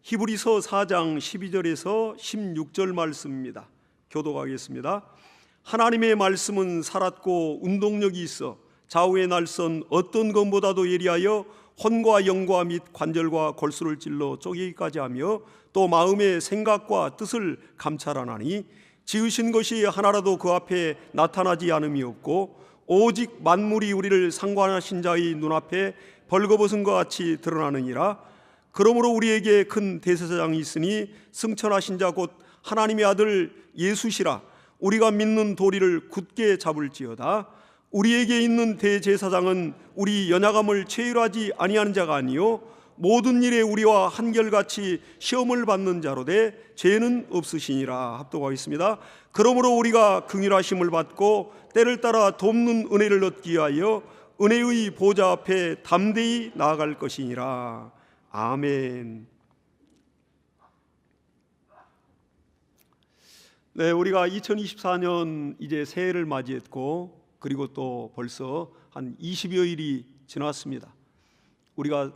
히브리서 4장 12절에서 16절 말씀입니다. 교독하겠습니다. 하나님의 말씀은 살았고 운동력이 있어 좌우의 날선 어떤 것보다도 예리하여 혼과 영과 및 관절과 골수를 찔러 쪼개기까지 하며 또 마음의 생각과 뜻을 감찰하나니 지으신 것이 하나라도 그 앞에 나타나지 않음이 없고 오직 만물이 우리를 상관하신 자의 눈앞에 벌거벗은 것 같이 드러나느니라. 그러므로 우리에게 큰 대제사장이 있으니 승천하신 자 곧 하나님의 아들 예수시라. 우리가 믿는 도리를 굳게 잡을지어다. 우리에게 있는 대제사장은 우리 연약함을 체휼하지 아니하는 자가 아니요 모든 일에 우리와 한결같이 시험을 받는 자로되 죄는 없으시니라. 합독하겠습니다. 그러므로 우리가 긍휼하심을 받고 때를 따라 돕는 은혜를 얻기 위하여 은혜의 보좌 앞에 담대히 나아갈 것이니라. 아멘. 네, 우리가 2024년 이제 새해를 맞이했고 그리고 또 벌써 한 20여일이 지났습니다. 우리가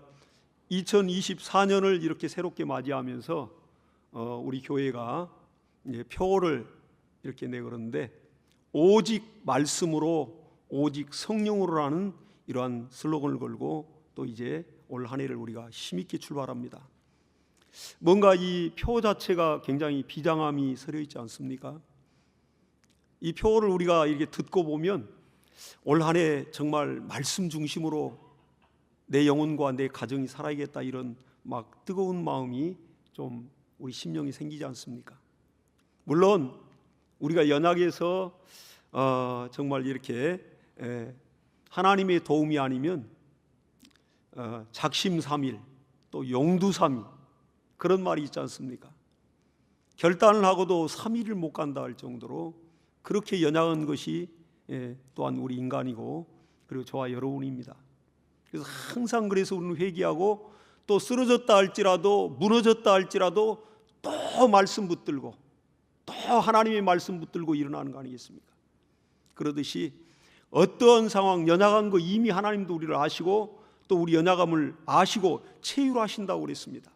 2024년을 이렇게 새롭게 맞이하면서 우리 교회가 이제 표를 이렇게 내걸었는데 오직 말씀으로 오직 성령으로라는 이러한 슬로건을 걸고 또 이제 올 한 해를 우리가 힘있게 출발합니다. 뭔가 이 표 자체가 굉장히 비장함이 서려 있지 않습니까? 이 표를 우리가 이렇게 듣고 보면 올 한 해 정말 말씀 중심으로 내 영혼과 내 가정이 살아야겠다 이런 막 뜨거운 마음이 좀 우리 심령이 생기지 않습니까? 물론 우리가 연약해서 정말 이렇게 하나님의 도움이 아니면 작심삼일 또 용두삼일 그런 말이 있지 않습니까? 결단을 하고도 3일을 못 간다 할 정도로 그렇게 연약한 것이 또한 우리 인간이고 그리고 저와 여러분입니다. 그래서 항상 그래서 우리는 회개하고 또 쓰러졌다 할지라도 무너졌다 할지라도 또 말씀 붙들고 또 하나님의 말씀 붙들고 일어나는 거 아니겠습니까? 그러듯이 어떠한 상황 연약한 거 이미 하나님도 우리를 아시고 또 우리 연약함을 아시고 체휼하신다고 그랬습니다.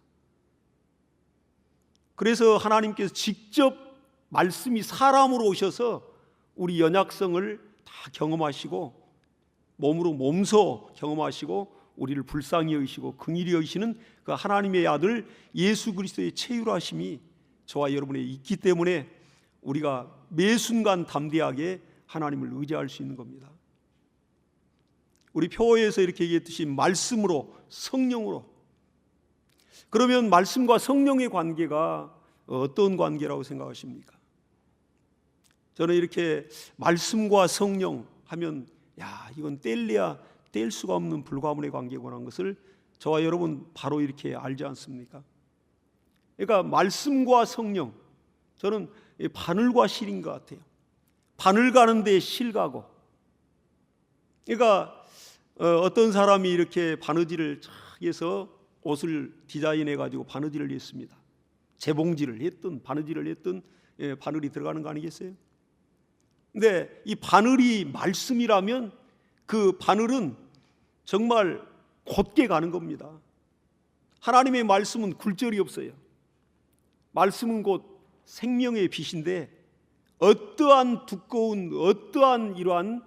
그래서 하나님께서 직접 말씀이 사람으로 오셔서 우리 연약성을 다 경험하시고 몸으로 몸소 경험하시고 우리를 불쌍히 여기시고 긍휼히 여기시는 그 하나님의 아들 예수 그리스도의 체휼하심이 저와 여러분에 있기 때문에 우리가 매 순간 담대하게 하나님을 의지할 수 있는 겁니다. 우리 표어에서 이렇게 얘기했듯이 말씀으로 성령으로. 그러면 말씀과 성령의 관계가 어떤 관계라고 생각하십니까? 저는 이렇게 말씀과 성령 하면 이건 뗄래야 뗄 수가 없는 불가문의 관계구나 하는 것을 저와 여러분 바로 이렇게 알지 않습니까? 그러니까 말씀과 성령, 저는 바늘과 실인 것 같아요. 바늘 가는데 실 가고. 그러니까 어떤 사람이 이렇게 바느질을 해서 옷을 디자인해 가지고 바느질을 했습니다. 재봉질을 했든 바느질을 했든 바늘이 들어가는 거 아니겠어요? 근데 이 바늘이 말씀이라면 그 바늘은 정말 곧게 가는 겁니다. 하나님의 말씀은 굴절이 없어요. 말씀은 곧 생명의 빛인데 어떠한 두꺼운 어떠한 이러한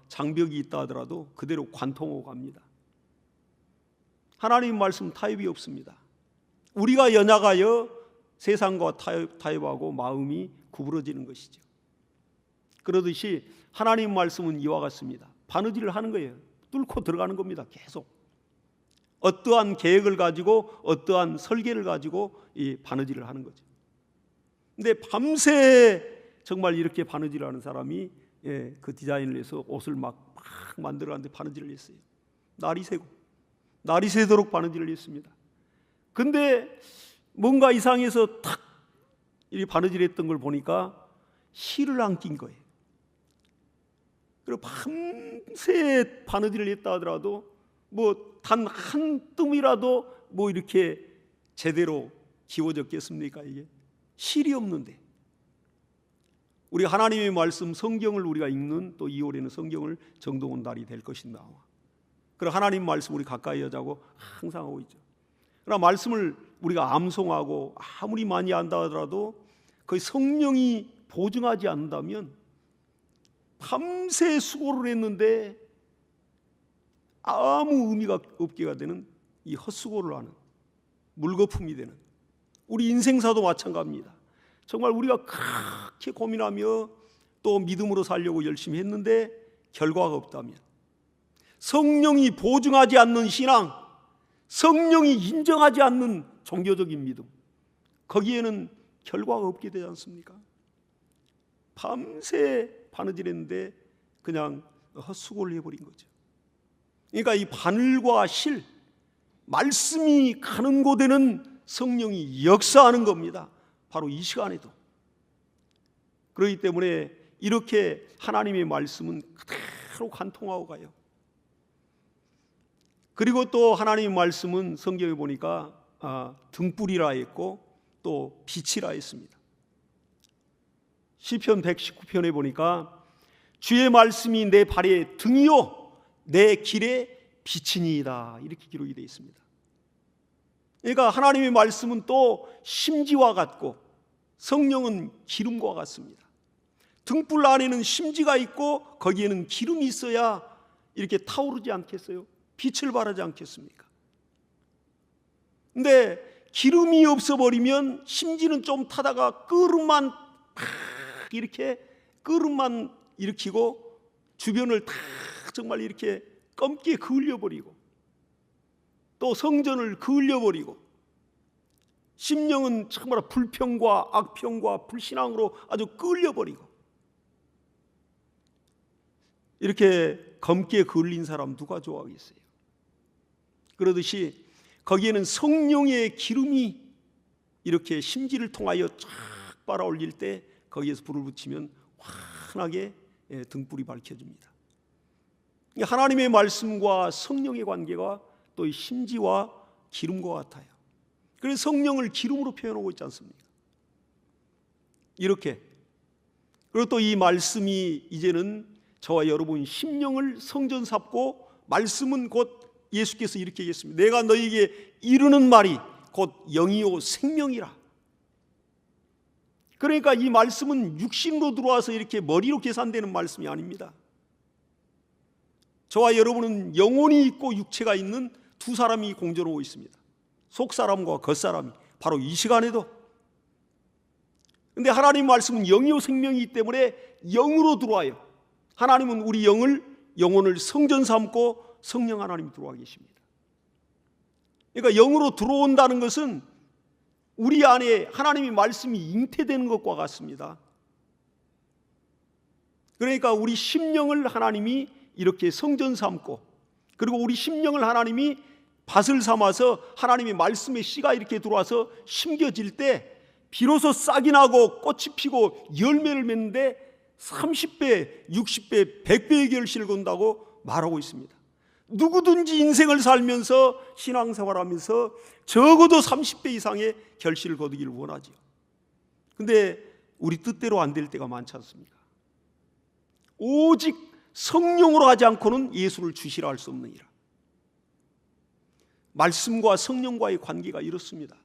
장벽이 있다 하더라도 그대로 관통하고 갑니다. 하나님 말씀 타협이 없습니다. 우리가 연약하여 세상과 타협하고 마음이 구부러지는 것이죠. 그러듯이 하나님 말씀은 이와 같습니다. 바느질을 하는 거예요. 뚫고 들어가는 겁니다. 계속 어떠한 계획을 가지고 어떠한 설계를 가지고 이 바느질을 하는 거죠. 근데 밤새 정말 이렇게 바느질을 하는 사람이 그 디자인을 해서 옷을 막 만들어가는데 바느질을 했어요. 날이 새도록 바느질을 했습니다. 근데 뭔가 이상해서 탁 이 바느질했던 걸 보니까 실을 안 낀 거예요. 그리고 밤새 바느질을 했다 하더라도 뭐 단 한 뜸이라도 뭐 이렇게 제대로 기워졌겠습니까? 이게 실이 없는데 우리 하나님의 말씀 성경을 우리가 읽는 또 2월에는 성경을 정독한 달이 될 것이다. 그럼 하나님 말씀 우리 가까이 하자고 항상 하고 있죠. 그러나 말씀을 우리가 암송하고 아무리 많이 안다 하더라도 그 성령이 보증하지 않는다면 밤새 수고를 했는데 아무 의미가 없게가 되는 이 헛수고를 하는 물거품이 되는 우리 인생사도 마찬가지입니다. 정말 우리가 그렇게 고민하며 또 믿음으로 살려고 열심히 했는데 결과가 없다면, 성령이 보증하지 않는 신앙, 성령이 인정하지 않는 종교적인 믿음, 거기에는 결과가 없게 되지 않습니까? 밤새 바느질했는데 그냥 헛수고를 해버린 거죠. 그러니까 이 바늘과 실, 말씀이 가는 곳에는 성령이 역사하는 겁니다. 바로 이 시간에도. 그렇기 때문에 이렇게 하나님의 말씀은 그대로 관통하고 가요. 그리고 또 하나님의 말씀은 성경에 보니까 등불이라 했고 또 빛이라 했습니다. 시편 119편에 보니까 주의 말씀이 내 발의 등이요 내 길의 빛이니이다, 이렇게 기록이 되어 있습니다. 그러니까 하나님의 말씀은 또 심지와 같고 성령은 기름과 같습니다. 등불 안에는 심지가 있고 거기에는 기름이 있어야 이렇게 타오르지 않겠어요? 빛을 발하지 않겠습니까? 근데 기름이 없어버리면 심지는 좀 타다가 끄름만 이렇게 끄름만 일으키고 주변을 다 정말 이렇게 검게 그을려버리고 또 성전을 그을려버리고 심령은 정말 불평과 악평과 불신앙으로 아주 끌려버리고 이렇게 검게 그을린 사람 누가 좋아하겠어요? 그러듯이 거기에는 성령의 기름이 이렇게 심지를 통하여 쫙 빨아올릴 때 거기에서 불을 붙이면 환하게 등불이 밝혀집니다. 하나님의 말씀과 성령의 관계가 또 이 심지와 기름과 같아요. 그래서 성령을 기름으로 표현하고 있지 않습니까? 이렇게. 그리고 또 이 말씀이 이제는 저와 여러분 심령을 성전 삼고, 말씀은 곧 예수께서 이렇게 얘기했습니다. 내가 너희에게 이르는 말이 곧 영이요 생명이라. 그러니까 이 말씀은 육신으로 들어와서 이렇게 머리로 계산되는 말씀이 아닙니다. 저와 여러분은 영혼이 있고 육체가 있는 두 사람이 공존하고 있습니다. 속사람과 겉사람이 바로 이 시간에도. 그런데 하나님 말씀은 영이요 생명이기 때문에 영으로 들어와요. 하나님은 우리 영혼을 성전 삼고 성령 하나님이 들어와 계십니다. 그러니까 영으로 들어온다는 것은 우리 안에 하나님의 말씀이 잉태되는 것과 같습니다. 그러니까 우리 심령을 하나님이 이렇게 성전 삼고, 그리고 우리 심령을 하나님이 밭을 삼아서 하나님의 말씀의 씨가 이렇게 들어와서 심겨질 때 비로소 싹이 나고 꽃이 피고 열매를 맺는데 30배, 60배, 100배의 결실을 건다고 말하고 있습니다. 누구든지 인생을 살면서 신앙생활하면서 적어도 30배 이상의 결실을 거두기를 원하죠. 그런데 우리 뜻대로 안 될 때가 많지 않습니까? 오직 성령으로 하지 않고는 예수를 주시라 할 수 없느니라. 말씀과 성령과의 관계가 이렇습니다.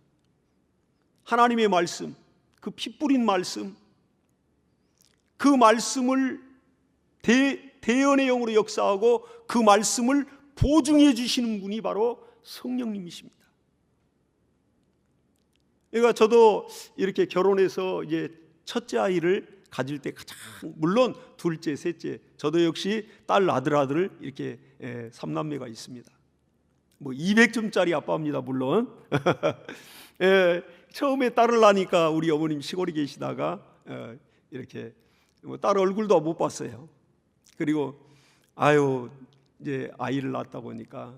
하나님의 말씀, 그 피 뿌린 말씀, 그 말씀을 대언의 영으로 역사하고 그 말씀을 보증해 주시는 분이 바로 성령님이십니다. 그러니까 저도 이렇게 결혼해서 이제 첫째 아이를 가질 때 가장, 물론 둘째, 셋째, 저도 역시 딸, 아들 이렇게 3남매가 있습니다. 뭐 200점짜리 아빠입니다, 물론. 처음에 딸을 낳으니까 우리 어머님 시골에 계시다가 이렇게 딸 얼굴도 못 봤어요. 그리고 이제 아이를 낳았다 보니까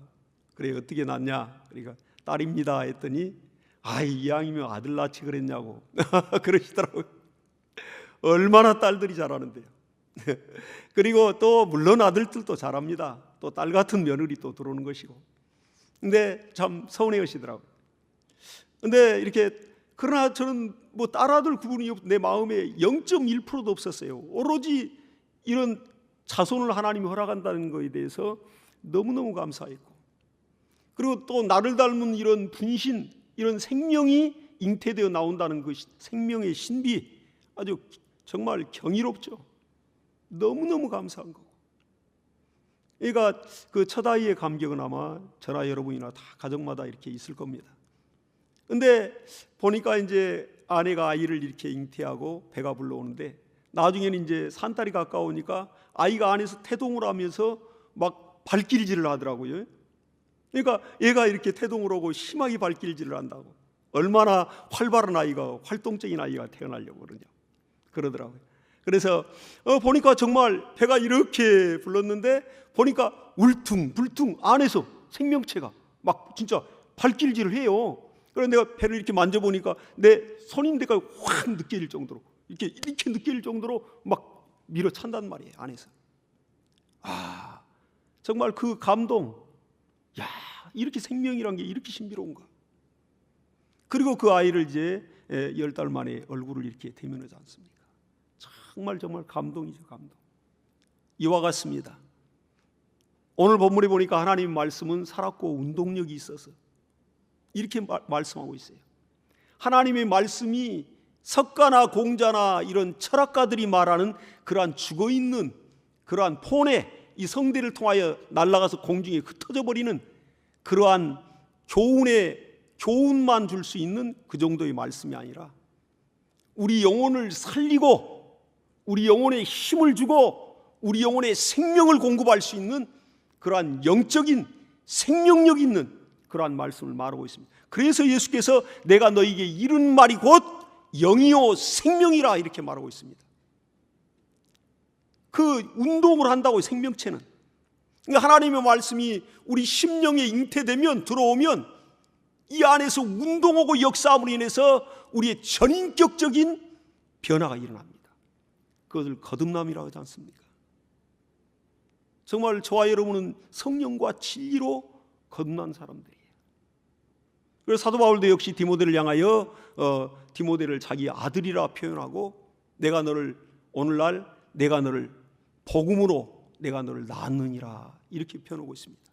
그래 어떻게 낳냐? 그러니까 딸입니다 했더니 이왕이면 아들 낳지 그랬냐고 그러시더라고요. 얼마나 딸들이 잘하는데요. 그리고 또 물론 아들들도 잘합니다. 또 딸 같은 며느리 또 들어오는 것이고. 근데 참 서운해 하시더라고요. 근데 이렇게 그러나 저는 뭐 딸아들 구분이 내 마음에 0.1%도 없었어요. 오로지 이런 자손을 하나님이 허락한다는 것에 대해서 너무너무 감사했고, 그리고 또 나를 닮은 이런 분신, 이런 생명이 잉태되어 나온다는 그 생명의 신비, 아주 정말 경이롭죠. 너무너무 감사한 거고. 그러니까 그 첫 아이의 감격은 아마 저나 여러분이나 다 가정마다 이렇게 있을 겁니다. 근데 보니까 이제 아내가 아이를 이렇게 잉태하고 배가 불러오는데, 나중에는 이제 산딸이 가까우니까 아이가 안에서 태동을 하면서 막 발길질을 하더라고요. 그러니까 얘가 이렇게 태동을 하고 심하게 발길질을 한다고, 얼마나 활발한 아이가, 활동적인 아이가 태어나려고 그러더라고요. 그래서 보니까 정말 배가 이렇게 불렀는데, 보니까 울퉁불퉁 안에서 생명체가 막 진짜 발길질을 해요. 그래서 내가 배를 이렇게 만져보니까 내 손인데가 확 느껴질 정도로, 이렇게 느껴질 정도로 막 밀어찬단 말이에요, 안에서. 아, 정말 그 감동. 야, 이렇게 생명이란 게 이렇게 신비로운가. 그리고 그 아이를 이제 10달 만에 얼굴을 이렇게 대면하지 않습니까? 정말 감동이죠, 감동. 이와 같습니다. 오늘 본문에 보니까 하나님 말씀은 살았고 운동력이 있어서 이렇게 말씀하고 있어요. 하나님의 말씀이 석가나 공자나 이런 철학가들이 말하는 그러한 죽어있는 그러한 폰에 이 성대를 통하여 날아가서 공중에 흩어져 버리는 그러한 교훈만 줄 수 있는 그 정도의 말씀이 아니라, 우리 영혼을 살리고 우리 영혼에 힘을 주고 우리 영혼에 생명을 공급할 수 있는 그러한 영적인 생명력 있는 그러한 말씀을 말하고 있습니다. 그래서 예수께서 내가 너희에게 이른 말이 곧 영이요 생명이라 이렇게 말하고 있습니다. 그 운동을 한다고, 생명체는. 그러니까 하나님의 말씀이 우리 심령에 잉태되면, 들어오면 이 안에서 운동하고 역사함으로 인해서 우리의 전인격적인 변화가 일어납니다. 그것을 거듭남이라고 하지 않습니까? 정말 저와 여러분은 성령과 진리로 거듭난 사람들이에요. 그래서 사도 바울도 역시 디모데를 향하여 디모데를 자기 아들이라 표현하고, 오늘날 내가 너를 복음으로 내가 너를 낳았느니라 이렇게 표현하고 있습니다.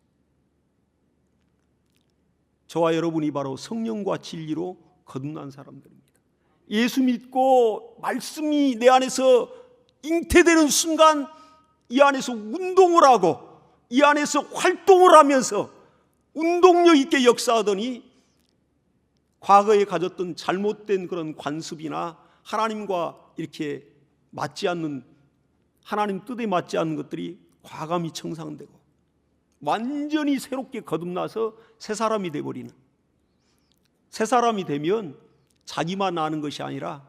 저와 여러분이 바로 성령과 진리로 거듭난 사람들입니다. 예수 믿고 말씀이 내 안에서 잉태되는 순간 이 안에서 운동을 하고 이 안에서 활동을 하면서 운동력 있게 역사하더니, 과거에 가졌던 잘못된 그런 관습이나 하나님과 이렇게 맞지 않는, 하나님 뜻에 맞지 않는 것들이 과감히 청산되고 완전히 새롭게 거듭나서 새 사람이 되어버리는, 새 사람이 되면 자기만 아는 것이 아니라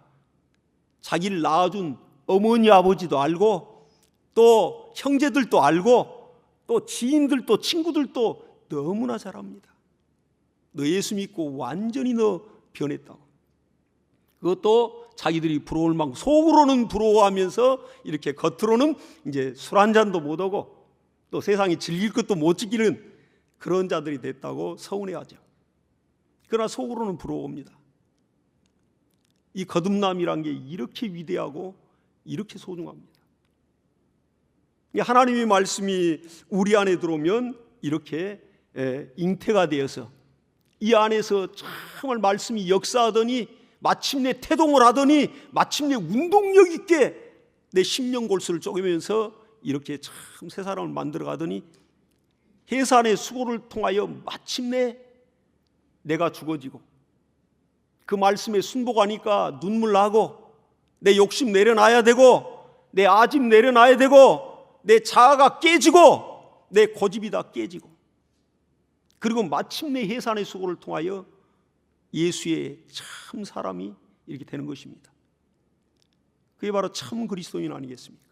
자기를 낳아준 어머니 아버지도 알고, 또 형제들도 알고, 또 지인들도 친구들도 너무나 잘 압니다. 너 예수 믿고 완전히 너 변했다고. 그것도 자기들이 부러울 만큼, 속으로는 부러워하면서 이렇게 겉으로는 이제 술 한 잔도 못 하고 또 세상에 즐길 것도 못 즐기는 그런 자들이 됐다고 서운해하죠. 그러나 속으로는 부러워합니다. 이 거듭남이란 게 이렇게 위대하고 이렇게 소중합니다. 하나님의 말씀이 우리 안에 들어오면 이렇게 잉태가 되어서 이 안에서 정말 말씀이 역사하더니, 마침내 태동을 하더니, 마침내 운동력 있게 내 심령 골수를 쪼개면서 이렇게 참 새 사람을 만들어 가더니, 해산의 수고를 통하여 마침내 내가 죽어지고, 그 말씀에 순복하니까 눈물 나고, 내 욕심 내려놔야 되고, 내 아집 내려놔야 되고, 내 자아가 깨지고, 내 고집이 다 깨지고, 그리고 마침내 해산의 수고를 통하여 예수의 참 사람이 이렇게 되는 것입니다. 그게 바로 참 그리스도인 아니겠습니까?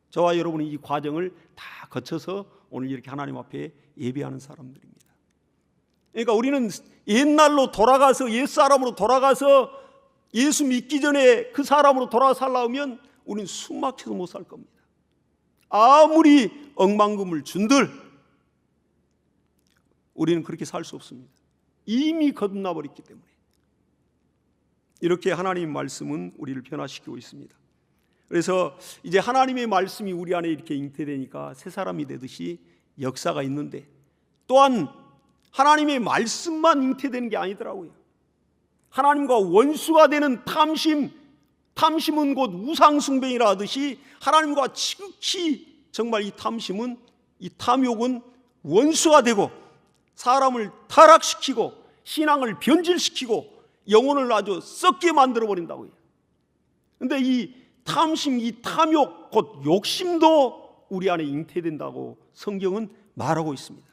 저와 여러분이 이 과정을 다 거쳐서 오늘 이렇게 하나님 앞에 예배하는 사람들입니다. 그러니까 우리는 옛날로 돌아가서, 옛사람으로 돌아가서 예수 믿기 전에 그 사람으로 돌아가 살려면 우리는 숨 막혀서 못 살 겁니다. 아무리 억만금을 준들 우리는 그렇게 살 수 없습니다. 이미 거듭나 버렸기 때문에. 이렇게 하나님의 말씀은 우리를 변화시키고 있습니다. 그래서 이제 하나님의 말씀이 우리 안에 이렇게 잉태되니까 새 사람이 되듯이 역사가 있는데, 또한 하나님의 말씀만 잉태되는 게 아니더라고요. 하나님과 원수가 되는 탐심은 곧 우상숭배이라 하듯이 하나님과 지극히 정말 이 탐욕은 원수가 되고 사람을 타락시키고 신앙을 변질시키고 영혼을 아주 썩게 만들어버린다고 해요. 그런데 이 탐심, 이 탐욕, 곧 욕심도 우리 안에 잉태된다고 성경은 말하고 있습니다.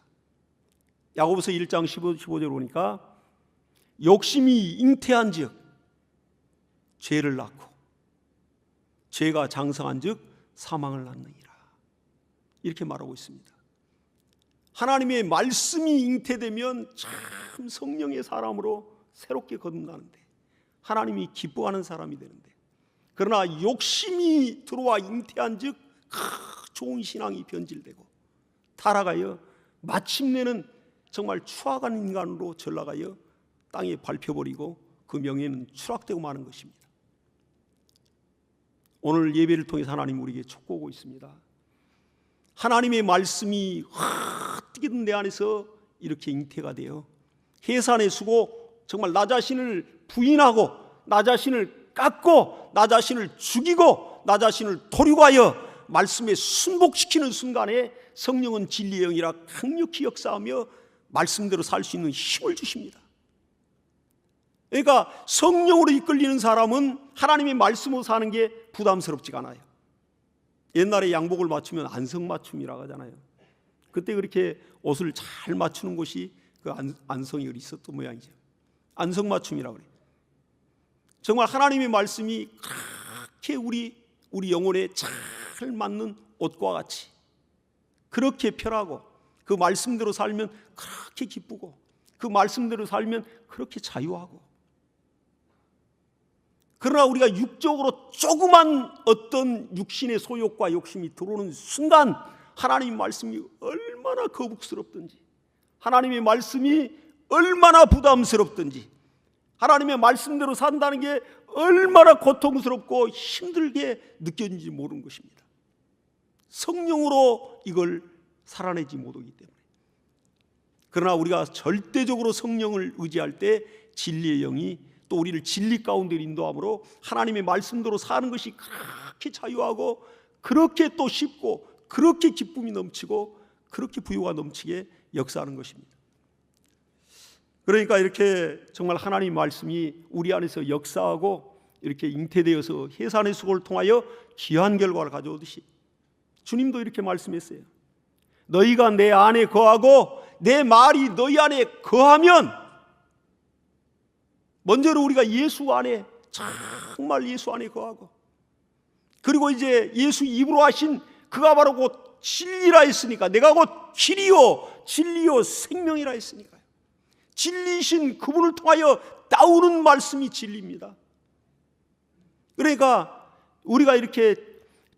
야고보서 1장 15절에 보니까 욕심이 잉태한 즉 죄를 낳고 죄가 장성한 즉 사망을 낳느니라, 이렇게 말하고 있습니다. 하나님의 말씀이 잉태되면 참 성령의 사람으로 새롭게 거듭나는데 하나님이 기뻐하는 사람이 되는데, 그러나 욕심이 들어와 잉태한 즉 좋은 신앙이 변질되고 타락하여 마침내는 정말 추악한 인간으로 전락하여 땅에 밟혀버리고 그 명예는 추락되고 마는 것입니다. 오늘 예배를 통해서 하나님 우리에게 촉구하고 있습니다. 하나님의 말씀이 어떻게든 내 안에서 이렇게 잉태가 되어 해산의 수고, 정말 나 자신을 부인하고 나 자신을 깎고 나 자신을 죽이고 나 자신을 도륙하여 말씀에 순복시키는 순간에 성령은 진리의 영이라 강력히 역사하며 말씀대로 살 수 있는 힘을 주십니다. 그러니까 성령으로 이끌리는 사람은 하나님의 말씀으로 사는 게 부담스럽지가 않아요. 옛날에 양복을 맞추면 안성맞춤이라고 하잖아요. 그때 그렇게 옷을 잘 맞추는 곳이 그 안성이 있었던 모양이죠. 안성맞춤이라고 그래요. 정말 하나님의 말씀이 그렇게 우리 영혼에 잘 맞는 옷과 같이 그렇게 편하고, 그 말씀대로 살면 그렇게 기쁘고, 그 말씀대로 살면 그렇게 자유하고. 그러나 우리가 육적으로 조그만 어떤 육신의 소욕과 욕심이 들어오는 순간 하나님의 말씀이 얼마나 거북스럽든지, 하나님의 말씀이 얼마나 부담스럽든지, 하나님의 말씀대로 산다는 게 얼마나 고통스럽고 힘들게 느껴지는지 모르는 것입니다. 성령으로 이걸 살아내지 못하기 때문에. 그러나 우리가 절대적으로 성령을 의지할 때 진리의 영이 또 우리를 진리 가운데 인도함으로 하나님의 말씀대로 사는 것이 그렇게 자유하고 그렇게 또 쉽고 그렇게 기쁨이 넘치고 그렇게 부유가 넘치게 역사하는 것입니다. 그러니까 이렇게 정말 하나님의 말씀이 우리 안에서 역사하고 이렇게 잉태되어서 해산의 수고를 통하여 귀한 결과를 가져오듯이 주님도 이렇게 말씀했어요. 너희가 내 안에 거하고 내 말이 너희 안에 거하면, 먼저는 우리가 예수 안에, 정말 예수 안에 거하고, 그리고 이제 예수 입으로 하신 그가 바로 곧 진리라 했으니까, 내가 곧 길이요 진리요 생명이라 했으니까요. 진리이신 그분을 통하여 나오는 말씀이 진리입니다. 그러니까 우리가 이렇게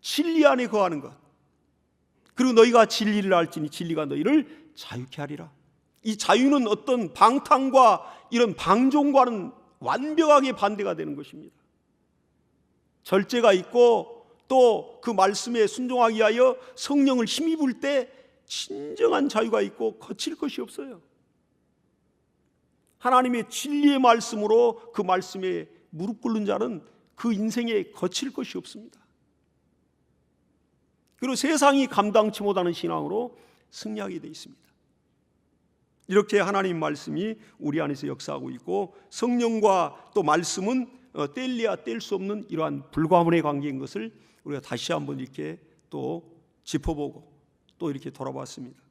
진리 안에 거하는 것, 그리고 너희가 진리를 알지니 진리가 너희를 자유케 하리라. 이 자유는 어떤 방탕과 이런 방종과는 완벽하게 반대가 되는 것입니다. 절제가 있고 또 그 말씀에 순종하기 위하여 성령을 힘입을 때 진정한 자유가 있고 거칠 것이 없어요. 하나님의 진리의 말씀으로 그 말씀에 무릎 꿇는 자는 그 인생에 거칠 것이 없습니다. 그리고 세상이 감당치 못하는 신앙으로 승리하게 되어 있습니다. 이렇게 하나님 말씀이 우리 안에서 역사하고 있고, 성령과 또 말씀은 뗄래야 뗄 수 없는 이러한 불가분의 관계인 것을 우리가 다시 한번 이렇게 또 짚어보고 또 이렇게 돌아봤습니다.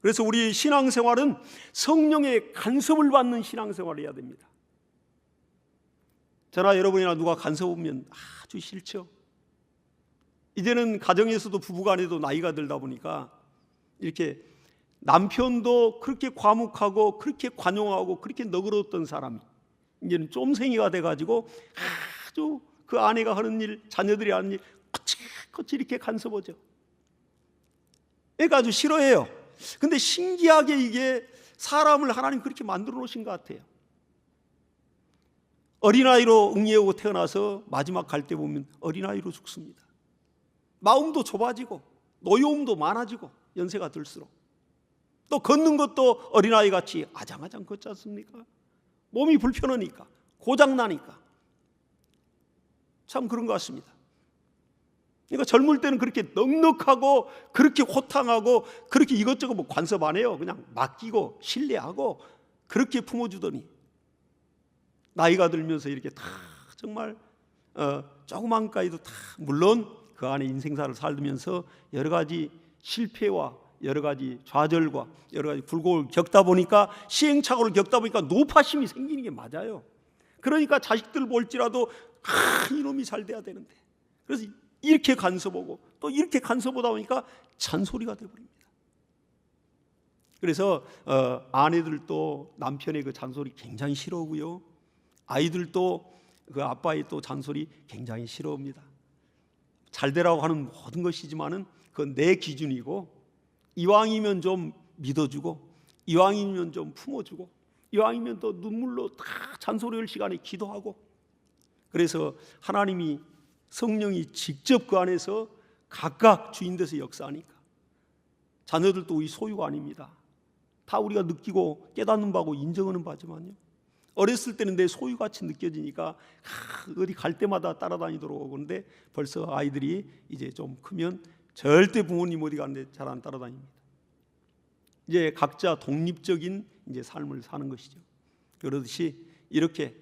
그래서 우리 신앙생활은 성령의 간섭을 받는 신앙생활을 해야 됩니다. 저나 여러분이나 누가 간섭하면 아주 싫죠. 이제는 가정에서도 부부간에도 나이가 들다 보니까 이렇게 남편도 그렇게 과묵하고 그렇게 관용하고 그렇게 너그러웠던 사람이 이제는 쫌생이가 돼가지고 아주 그 아내가 하는 일, 자녀들이 하는 일 거칠거칠 이렇게 간섭하죠. 그러니까 아주 싫어해요. 근데 신기하게 이게 사람을 하나님 그렇게 만들어 놓으신 것 같아요. 어린아이로 응애하고 태어나서 마지막 갈 때 보면 어린아이로 죽습니다. 마음도 좁아지고 노여움도 많아지고 연세가 들수록 또 걷는 것도 어린아이같이 아장아장 걷지 않습니까? 몸이 불편하니까 고장나니까. 참 그런 것 같습니다. 그러니까 젊을 때는 그렇게 넉넉하고 그렇게 호탕하고 그렇게 이것저것 뭐 간섭 안 해요. 그냥 맡기고 신뢰하고 그렇게 품어주더니 나이가 들면서 이렇게 다 정말 조그만 까이도 다 물론 그 안에 인생사를 살면서 여러 가지 실패와 여러 가지 좌절과 여러 가지 굴곡을 겪다 보니까 시행착오를 겪다 보니까 노파심이 생기는 게 맞아요. 그러니까 자식들 볼지라도 이놈이 잘 돼야 되는데 그래서 이렇게 간섭하고 또 이렇게 간섭하다 보니까 잔소리가 돼버립니다. 그래서 아내들도 남편의 그 잔소리 굉장히 싫어하고요, 아이들도 그 아빠의 또 잔소리 굉장히 싫어합니다. 잘 되라고 하는 모든 것이지만은 그건 내 기준이고 이왕이면 좀 믿어주고 이왕이면 좀 품어주고 이왕이면 또 눈물로 다 잔소리할 시간에 기도하고. 그래서 하나님이 성령이 직접 그 안에서 각각 주인돼서 역사하니까 자녀들도 우리 소유가 아닙니다. 다 우리가 느끼고 깨닫는 바고 인정하는 바지만요, 어렸을 때는 내 소유같이 느껴지니까 어디 갈 때마다 따라다니도록. 그런데 벌써 아이들이 이제 좀 크면 절대 부모님 어디 가는데 잘 안 따라다닙니다. 이제 각자 독립적인 이제 삶을 사는 것이죠. 그러듯이 이렇게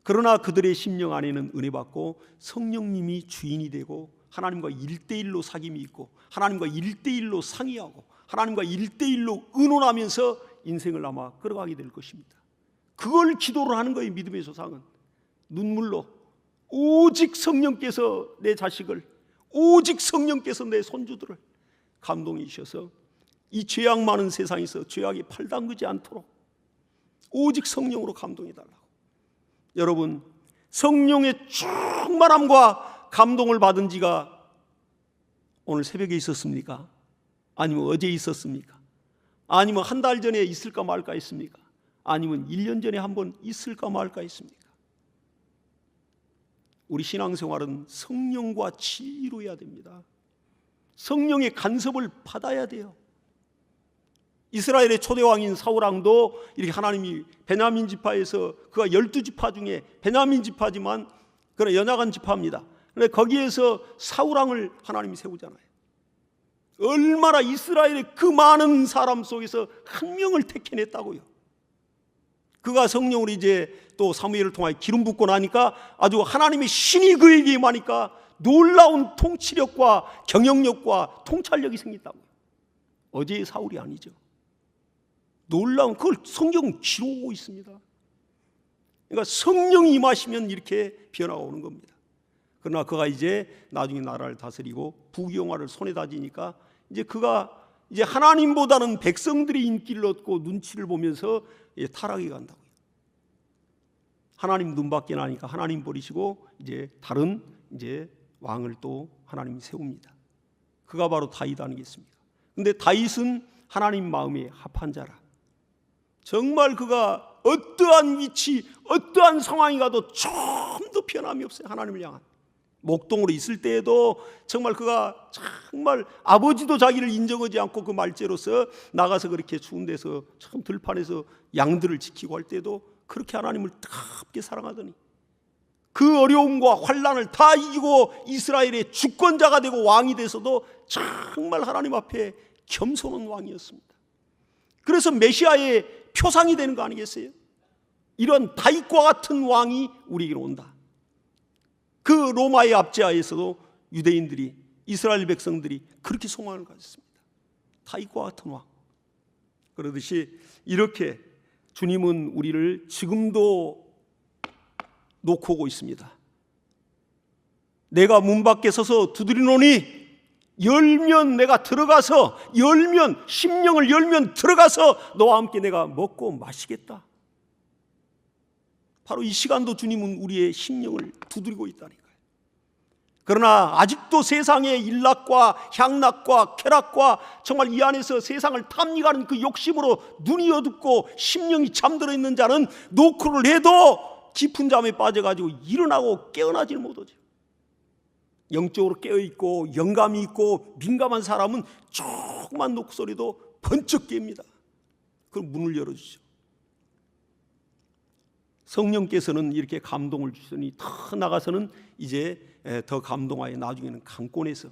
그러나 그들의 심령 안에는 은혜 받고 성령님이 주인이 되고 하나님과 1대1로 사귐이 있고 하나님과 1대1로 상의하고 하나님과 1대1로 의논하면서 인생을 아마 끌어가게 될 것입니다. 그걸 기도를 하는 거예요. 믿음의 소상은 눈물로 오직 성령께서 내 자식을, 오직 성령께서 내 손주들을 감동해 주셔서 이 죄악 많은 세상에서 죄악이 팔당기지 않도록 오직 성령으로 감동해 달라고. 여러분, 성령의 충만함과 감동을 받은 지가 오늘 새벽에 있었습니까? 아니면 어제 있었습니까? 아니면 한 달 전에 있을까 말까 했습니까? 아니면 1년 전에 한번 있을까 말까 했습니까? 우리 신앙생활은 성령과 진리로 해야 됩니다. 성령의 간섭을 받아야 돼요. 이스라엘의 초대왕인 사울왕도 이렇게 하나님이 베냐민 지파에서 그가 12지파 중에 베냐민 지파지만 그런 연약한 지파입니다. 그런데 거기에서 사울왕을 하나님이 세우잖아요. 얼마나 이스라엘의 그 많은 사람 속에서 한 명을 택해냈다고요. 그가 성령으로 이제 또 사무엘을 통하여 기름 붓고 나니까 아주 하나님의 신이 그에게 임하니까 놀라운 통치력과 경영력과 통찰력이 생겼다고요. 어제의 사울이 아니죠. 놀라운, 그걸 성경은 기록하고 있습니다. 그러니까 성령이 임하시면 이렇게 변화가 오는 겁니다. 그러나 그가 이제 나중에 나라를 다스리고 부귀영화를 손에 다지니까 이제 그가 이제 하나님보다는 백성들의 인기를 얻고 눈치를 보면서 타락해 간다고요. 하나님 눈밖에 나니까 하나님 버리시고 이제 다른 이제 왕을 또 하나님이 세웁니다. 그가 바로 다윗 아니겠습니까? 근데 다윗은 하나님 마음에 합한 자라. 정말 그가 어떠한 위치, 어떠한 상황이 가도 좀도 변함이 없어요. 하나님을 향한. 목동으로 있을 때에도 정말 그가 정말 아버지도 자기를 인정하지 않고 그 말죄로서 나가서 그렇게 추운 데서 참 들판에서 양들을 지키고 할 때도 그렇게 하나님을 뜨겁게 사랑하더니 그 어려움과 환난을 다 이기고 이스라엘의 주권자가 되고 왕이 돼서도 정말 하나님 앞에 겸손한 왕이었습니다. 그래서 메시아의 표상이 되는 거 아니겠어요? 이런 다윗과 같은 왕이 우리에게로 온다. 그 로마의 압제하에서도 유대인들이, 이스라엘 백성들이 그렇게 소망을 가졌습니다. 다윗과 같은 왕. 그러듯이 이렇게 주님은 우리를 지금도 놓고 오고 있습니다. 내가 문 밖에 서서 두드리노니 열면 내가 들어가서, 열면, 심령을 열면 들어가서 너와 함께 내가 먹고 마시겠다. 바로 이 시간도 주님은 우리의 심령을 두드리고 있다니까요. 그러나 아직도 세상의 일락과 향락과 쾌락과 정말 이 안에서 세상을 탐닉하는 그 욕심으로 눈이 어둡고 심령이 잠들어 있는 자는 노크를 해도 깊은 잠에 빠져가지고 일어나고 깨어나질 못하죠. 영적으로 깨어있고 영감이 있고 민감한 사람은 조그만 녹소리도 번쩍 깹니다. 그럼 문을 열어주죠. 성령께서는 이렇게 감동을 주시더니 더 나가서는 이제 더 감동하여 나중에는 강권에서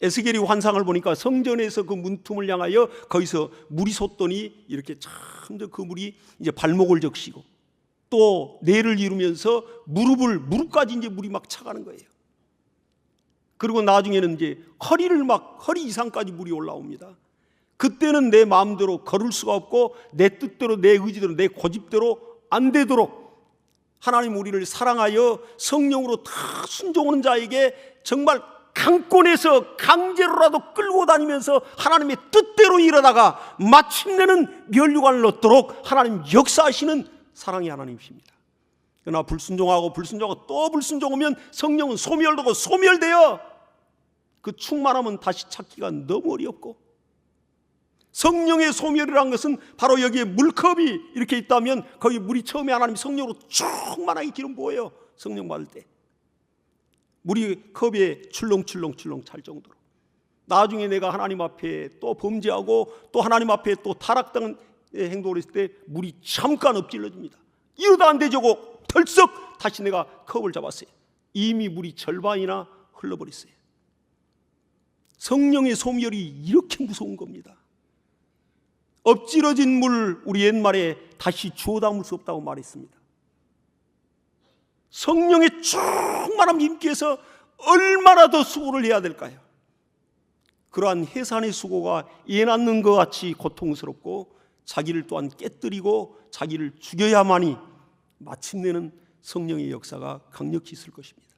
에스겔이 환상을 보니까 성전에서 그 문틈을 향하여 거기서 물이 솟더니 이렇게 참 그 물이 이제 발목을 적시고 또 뇌를 이루면서 무릎까지 이제 물이 막 차가는 거예요. 그리고 나중에는 이제 허리 이상까지 물이 올라옵니다. 그때는 내 마음대로 걸을 수가 없고 내 뜻대로 내 의지대로 내 고집대로 안 되도록 하나님 우리를 사랑하여 성령으로 다 순종하는 자에게 정말 강권에서 강제로라도 끌고 다니면서 하나님의 뜻대로 일하다가 마침내는 면류관을 얻도록 하나님 역사하시는 사랑의 하나님이십니다. 그러나 불순종하고 또 불순종하면 성령은 소멸되고 소멸되어 그 충만함은 다시 찾기가 너무 어렵고, 성령의 소멸이라는 것은 바로 여기에 물컵이 이렇게 있다면 거기 물이 처음에 하나님 성령으로 충만하게 기름 부어요. 성령 받을 때 물이 컵에 출렁출렁 찰 정도로. 나중에 내가 하나님 앞에 또 범죄하고 또 하나님 앞에 또 타락당한 행동을 했을 때 물이 잠깐 엎질러집니다. 이러다 안 되죠. 털썩 다시 내가 컵을 잡았어요. 이미 물이 절반이나 흘러버렸어요. 성령의 소멸이 이렇게 무서운 겁니다. 엎질러진 물, 우리 옛말에 다시 주워 담을 수 없다고 말했습니다. 성령의 충만한 힘께서 얼마나 더 수고를 해야 될까요? 그러한 해산의 수고가 예 낳는 것 같이 고통스럽고 자기를 또한 깨뜨리고 자기를 죽여야만이 마침내는 성령의 역사가 강력히 있을 것입니다.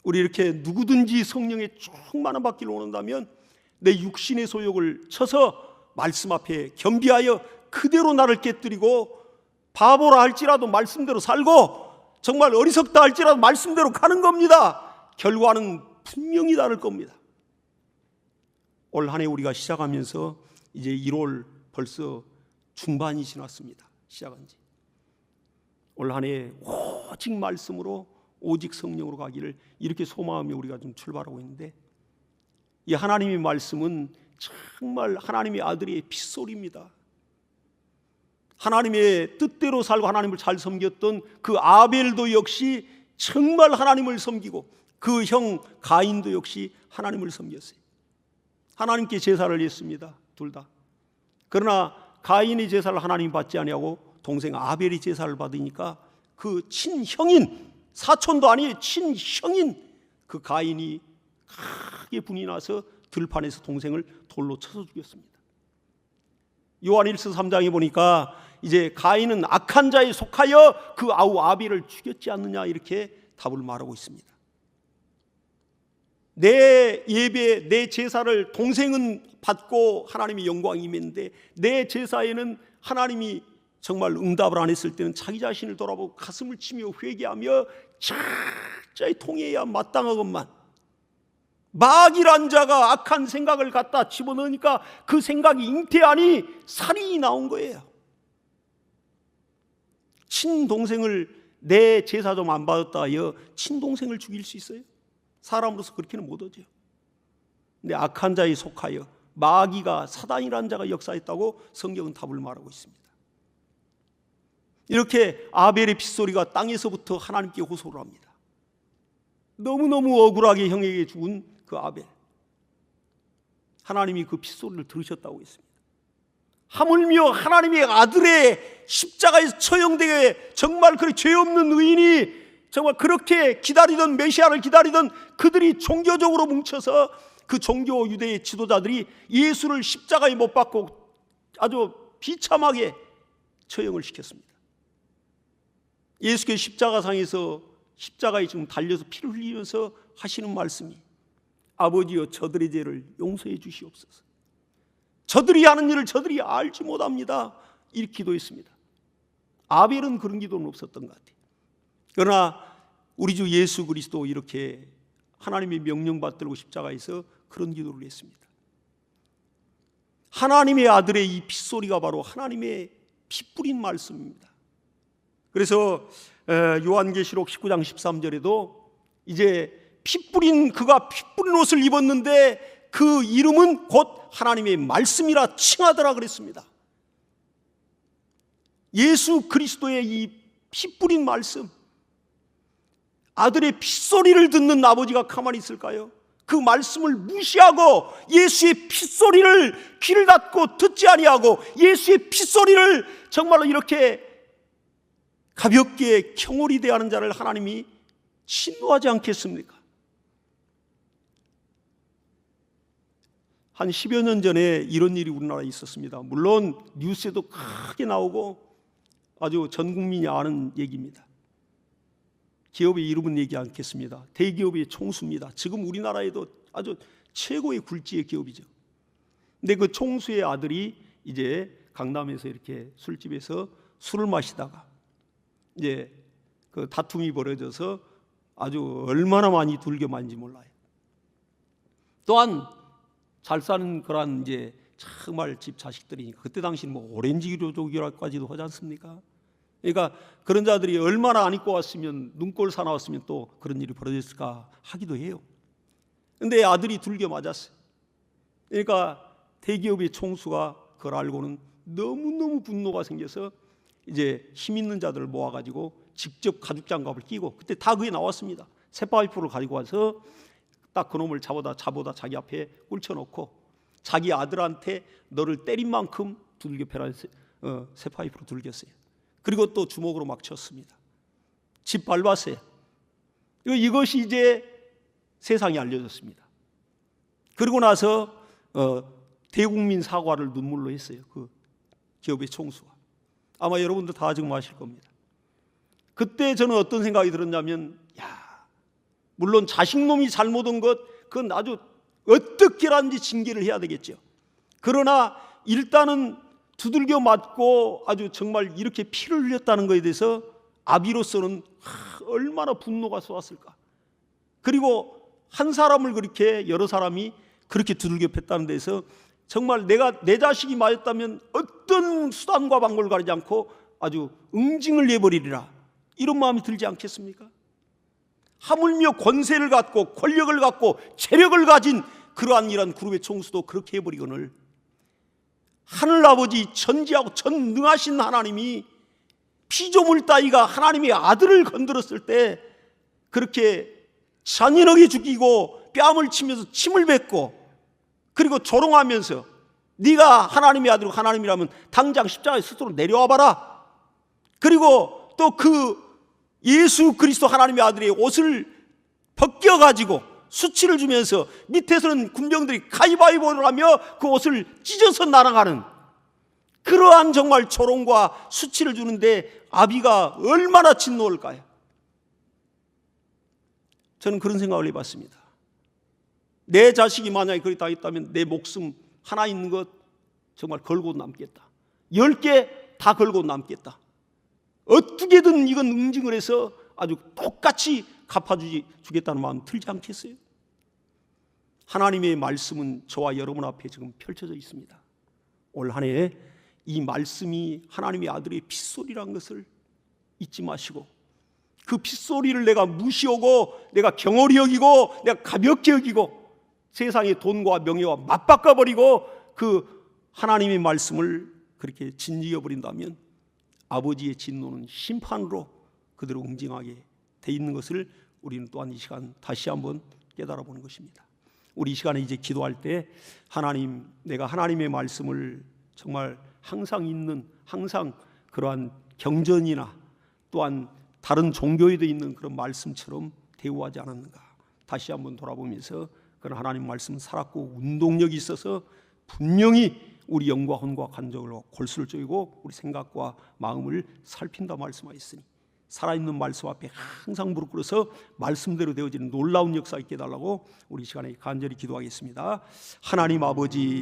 우리 이렇게 누구든지 성령의 충만한 받기를 원한다면 내 육신의 소욕을 쳐서 말씀 앞에 겸비하여 그대로 나를 깨뜨리고 바보라 할지라도 말씀대로 살고 정말 어리석다 할지라도 말씀대로 가는 겁니다. 결과는 분명히 다를 겁니다. 올 한 해 우리가 시작하면서 이제 1월 벌써 중반이 지났습니다. 시작한 지. 올 한 해 오직 말씀으로 오직 성령으로 가기를 이렇게 소망하며 우리가 좀 출발하고 있는데, 이 하나님의 말씀은 정말 하나님의 아들의 핏소리입니다. 하나님의 뜻대로 살고 하나님을 잘 섬겼던 그 아벨도 역시 정말 하나님을 섬기고 그 형 가인도 역시 하나님을 섬겼어요. 하나님께 제사를 했습니다. 둘 다. 그러나 가인의 제사를 하나님 받지 아니하고 동생 아벨이 제사를 받으니까 그 친형인, 사촌도 아니에요, 친형인 그 가인이 크게 분이 나서 들판에서 동생을 돌로 쳐서 죽였습니다. 요한일서 3장에 보니까 이제 가인은 악한 자에 속하여 그 아우 아벨을 죽였지 않느냐 이렇게 답을 말하고 있습니다. 내 예배, 내 제사를 동생은 받고 하나님의 영광이 임했는데 내 제사에는 하나님이 정말 응답을 안 했을 때는 자기 자신을 돌아보고 가슴을 치며 회개하며 철저히 통해야 마땅하건만, 마귀란 자가 악한 생각을 갖다 집어넣으니까 그 생각이 잉태하니 살인이 나온 거예요. 친동생을 내 제사 좀 안 받았다 하여 친동생을 죽일 수 있어요? 사람으로서 그렇게는 못하죠. 근데 악한 자에 속하여 마귀가, 사단이라는 자가 역사했다고 성경은 답을 말하고 있습니다. 이렇게 아벨의 핏소리가 땅에서부터 하나님께 호소를 합니다. 너무너무 억울하게 형에게 죽은 그 아벨, 하나님이 그 핏소리를 들으셨다고 했습니다. 하물며 하나님의 아들의 십자가에서 처형되게 정말 그 죄 없는 의인이 정말 그렇게 기다리던 메시아를 기다리던 그들이 종교적으로 뭉쳐서 그 종교 유대의 지도자들이 예수를 십자가에 못 박고 아주 비참하게 처형을 시켰습니다. 예수께서 십자가상에서 십자가에 지금 달려서 피를 흘리면서 하시는 말씀이, 아버지여 저들의 죄를 용서해 주시옵소서. 저들이 하는 일을 저들이 알지 못합니다. 이렇게 기도했습니다. 아벨은 그런 기도는 없었던 것 같아요. 그러나 우리 주 예수 그리스도 이렇게 하나님의 명령 받들고 십자가에서 그런 기도를 했습니다. 하나님의 아들의 이 핏소리가 바로 하나님의 피 뿌린 말씀입니다. 그래서 요한계시록 19장 13절에도 이제 그가 피 뿌린 옷을 입었는데 그 이름은 곧 하나님의 말씀이라 칭하더라 그랬습니다. 예수 그리스도의 이 피 뿌린 말씀, 아들의 핏소리를 듣는 아버지가 가만히 있을까요? 그 말씀을 무시하고 예수의 핏소리를 귀를 닫고 듣지 아니하고 예수의 핏소리를 정말로 이렇게 가볍게 경홀히 대하는 자를 하나님이 진노하지 않겠습니까? 한 10여 년 전에 이런 일이 우리나라에 있었습니다. 물론 뉴스에도 크게 나오고 아주 전 국민이 아는 얘기입니다. 기업의 이름은 얘기 않겠습니다. 대기업의 총수입니다. 지금 우리나라에도 아주 최고의 굴지의 기업이죠. 근데 그 총수의 아들이 이제 강남에서 이렇게 술집에서 술을 마시다가 이제 그 다툼이 벌어져서 아주 얼마나 많이 둘겨만지 몰라요. 또한 잘 사는 그런 이제 정말 집 자식들이니까 그때 당시는 뭐 오렌지 교족이라까지도 하지 않습니까? 그러니까 그런 자들이 얼마나 안 입고 왔으면 눈꼴 사나웠으면 또 그런 일이 벌어졌을까 하기도 해요. 근데 아들이 둘겨 맞았어요. 그러니까 대기업의 총수가 그걸 알고는 너무너무 분노가 생겨서 이제 힘 있는 자들을 모아가지고 직접 가죽장갑을 끼고 그때 다 그게 나왔습니다. 쇠파이프를 가지고 와서 딱 그놈을 잡아다 자기 앞에 꿇혀놓고 자기 아들한테 너를 때린 만큼 두들겨 패라 쇠파이프로 두들겼어요. 그리고 또 주먹으로 막 쳤습니다. 집 밟았어요. 이것이 이제 세상에 알려졌습니다. 그리고 나서 대국민 사과를 눈물로 했어요. 그 기업의 총수가. 아마 여러분들 다 지금 아실 겁니다. 그때 저는 어떤 생각이 들었냐면 물론 자식놈이 잘못한 것 그건 아주 어떻게라든지 징계를 해야 되겠죠. 그러나 일단은 두들겨 맞고 아주 정말 이렇게 피를 흘렸다는 것에 대해서 아비로서는 얼마나 분노가 쏘았을까. 그리고 한 사람을 그렇게 여러 사람이 그렇게 두들겨 팼다는 데서 정말 내 자식이 맞았다면 어떤 수단과 방법을 가리지 않고 아주 응징을 내버리리라 이런 마음이 들지 않겠습니까? 하물며 권세를 갖고 권력을 갖고 재력을 가진 그러한 이런 그룹의 총수도 그렇게 해버리거늘 하늘아버지 전지하고 전능하신 하나님이 피조물 따위가 하나님의 아들을 건드렸을 때 그렇게 잔인하게 죽이고 뺨을 치면서 침을 뱉고 그리고 조롱하면서 네가 하나님의 아들이고 하나님이라면 당장 십자가에 스스로 내려와 봐라. 그리고 또 그 예수 그리스도 하나님의 아들의 옷을 벗겨가지고 수치를 주면서 밑에서는 군병들이 가위바위보를 하며 그 옷을 찢어서 날아가는 그러한 정말 조롱과 수치를 주는데 아비가 얼마나 진노할까요? 저는 그런 생각을 해봤습니다. 내 자식이 만약에 그렇게 당했다면 내 목숨 하나 있는 것 정말 걸고 남겠다. 10개 다 걸고 남겠다. 어떻게든 이건 응징을 해서 아주 똑같이 갚아주겠다는 마음 들지 않겠어요? 하나님의 말씀은 저와 여러분 앞에 지금 펼쳐져 있습니다. 올 한 해 이 말씀이 하나님의 아들의 핏소리라는 것을 잊지 마시고 그 핏소리를 내가 무시하고 내가 경홀히 여기고 내가 가볍게 여기고 세상의 돈과 명예와 맞바꿔버리고 그 하나님의 말씀을 그렇게 짓이어버린다면 아버지의 진노는 심판으로 그대로 응징하게 돼 있는 것을 우리는 또한 이 시간 다시 한번 깨달아보는 것입니다. 우리 이 시간에 이제 기도할 때 하나님, 내가 하나님의 말씀을 정말 항상 있는 항상 그러한 경전이나 또한 다른 종교에도 있는 그런 말씀처럼 대우하지 않았는가 다시 한번 돌아보면서 그런 하나님 말씀은 살았고 운동력이 있어서 분명히 우리 영과 혼과 간적을 골수를 쪼이고 우리 생각과 마음을 살핀다 말씀하였으니 살아있는 말씀 앞에 항상 무릎 꿇어서 말씀대로 되어지는 놀라운 역사 있게 해달라고 우리 시간에 간절히 기도하겠습니다. 하나님 아버지